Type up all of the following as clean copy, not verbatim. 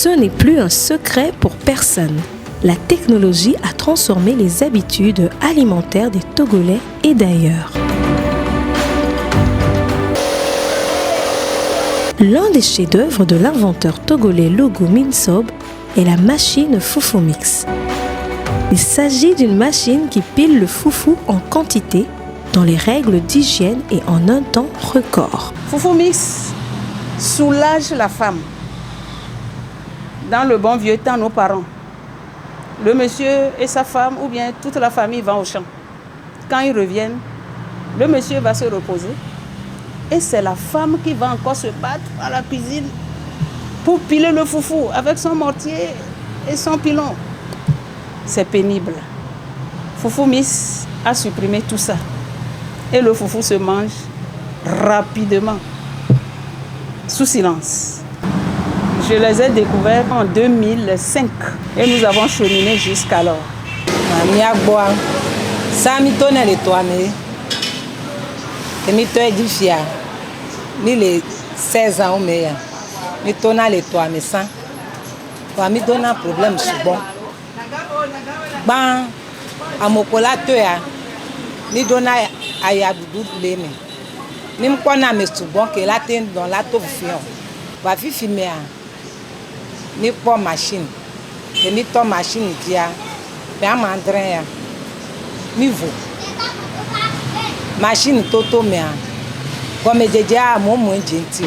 Ce n'est plus un secret pour personne. La technologie a transformé les habitudes alimentaires des Togolais et d'ailleurs. L'un des chefs-d'œuvre de l'inventeur togolais Logo Minsob est la machine Foufou Mix. Il s'agit d'une machine qui pile le foufou en quantité, dans les règles d'hygiène et en un temps record. Foufou Mix soulage la femme. Dans le bon vieux temps, nos parents, le monsieur et sa femme ou bien toute la famille vont au champ. Quand ils reviennent, le monsieur va se reposer et c'est la femme qui va encore se battre à la cuisine pour piler le foufou avec son mortier et son pilon. C'est pénible. Foufou Mix a supprimé tout ça et le foufou se mange rapidement, sous silence. Je les ai découverts en 2005 et nous avons cheminé jusqu'alors. Miagboa, ça mi tonne les toits mais que mi toi édifia, mi les 16 ans mais mi tonne les toits mais ça, pour mi donne un problème souvent. Ban, à mon collateur, mi donne à yaboudou les mais, mi me connais mais souvent que la tête dans la touffe fion, va filmer. Ni pour machine, et ni ton machine qui a, bien mandrin, ni vous. Machine toto mais, comme déjà mon moins gentil.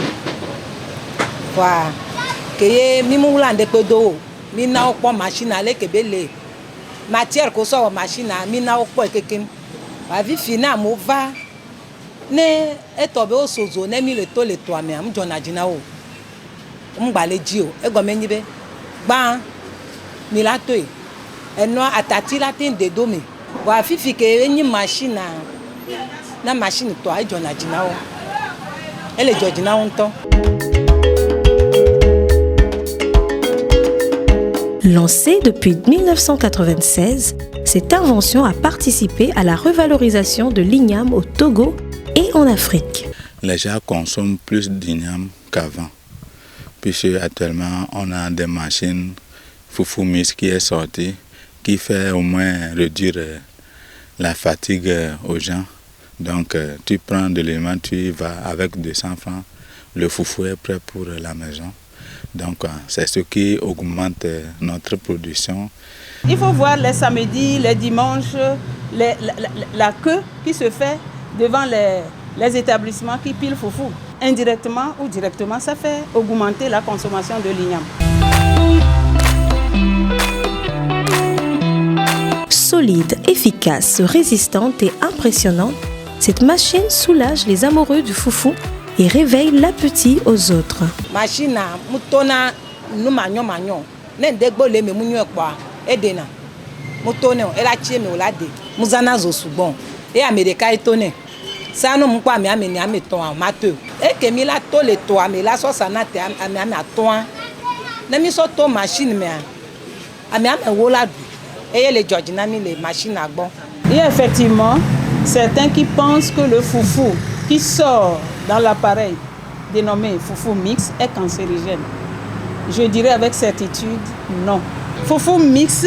Voilà, que mi moulin de pedo, mi na pas machine à que belle. Matière que soit machine à mi na pas quelqu'un. Va vie fina mova. Ne et tobe au sozo ne mi le to le toi mais am jona jinao. Mbaledio e gomeni be ban mi la toy e no atati la tin de domi wa fifi ke eni machine na machine to a jona jinao ele jojina onto. Lancée depuis 1996, cette invention a participé à la revalorisation de l'igname au Togo et en Afrique. Les gens consomment plus d'igname qu'avant. Puisque actuellement on a des machines Foufou Mix qui est sortie, qui fait au moins réduire la fatigue aux gens. Donc tu prends de l'élément, tu y vas avec 200 francs, le foufou est prêt pour la maison. Donc c'est ce qui augmente notre production. Il faut voir les samedis, les dimanches, la queue qui se fait devant les établissements qui pilent foufou. Indirectement ou directement, ça fait augmenter la consommation de l'igname. Solide, efficace, résistante et impressionnante, cette machine soulage les amoureux du foufou et réveille l'appétit aux autres. Machine mutona no manyo ne ndegbo le me munyo kwa edena mutone ela chie me olade muzana zo subon e america etone ça non mon quoi mais ame ton amateur et que mi la to le to ame la so sana te ame aton na mi so to machine me ame wola du et les George na mi les machines à bon. Et effectivement, certains qui pensent que le foufou qui sort dans l'appareil dénommé Foufou Mix est cancérigène. Je dirais avec certitude non. Foufou Mix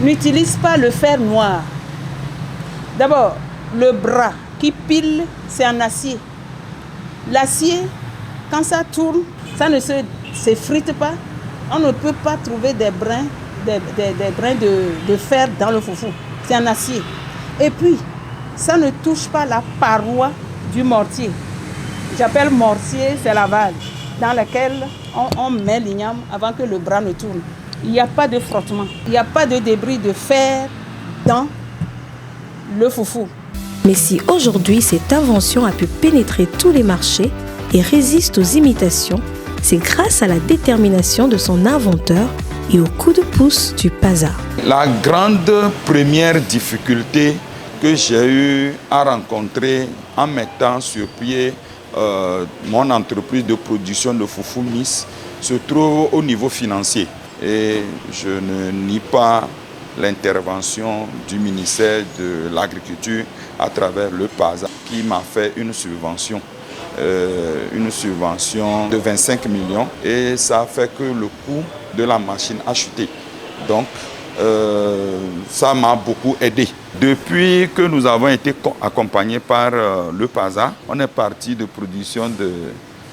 n'utilise pas le fer noir. D'abord, le bras qui pile, c'est en acier. L'acier, quand ça tourne, ça ne s'effrite pas. On ne peut pas trouver des brins de fer dans le foufou. C'est en acier. Et puis, ça ne touche pas la paroi du mortier. J'appelle mortier, c'est la valve dans laquelle on met l'igname avant que le bras ne tourne. Il n'y a pas de frottement. Il n'y a pas de débris de fer dans le foufou. Mais si aujourd'hui cette invention a pu pénétrer tous les marchés et résiste aux imitations, c'est grâce à la détermination de son inventeur et au coup de pouce du PASA. La grande première difficulté que j'ai eu à rencontrer en mettant sur pied mon entreprise de production de Foufou Mix se trouve au niveau financier. Et je ne nie pas l'intervention du ministère de l'Agriculture à travers le PASA qui m'a fait une subvention une subvention de 25 millions et ça a fait que le coût de la machine a chuté. Donc, ça m'a beaucoup aidé. Depuis que nous avons été accompagnés par le PASA, on est parti de production de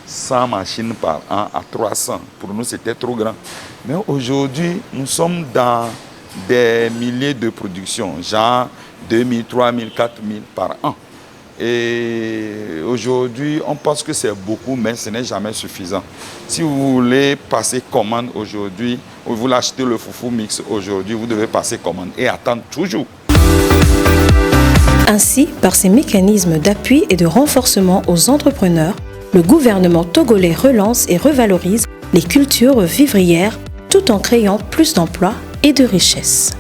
100 machines par an à 300. Pour nous, c'était trop grand. Mais aujourd'hui, nous sommes dans des milliers de productions, genre 2000, 3000, 4000 par an. Et aujourd'hui, on pense que c'est beaucoup, mais ce n'est jamais suffisant. Si vous voulez passer commande aujourd'hui, ou vous voulez acheter le foufou mix aujourd'hui, vous devez passer commande et attendre toujours. Ainsi, par ces mécanismes d'appui et de renforcement aux entrepreneurs, le gouvernement togolais relance et revalorise les cultures vivrières tout en créant plus d'emplois et de richesses.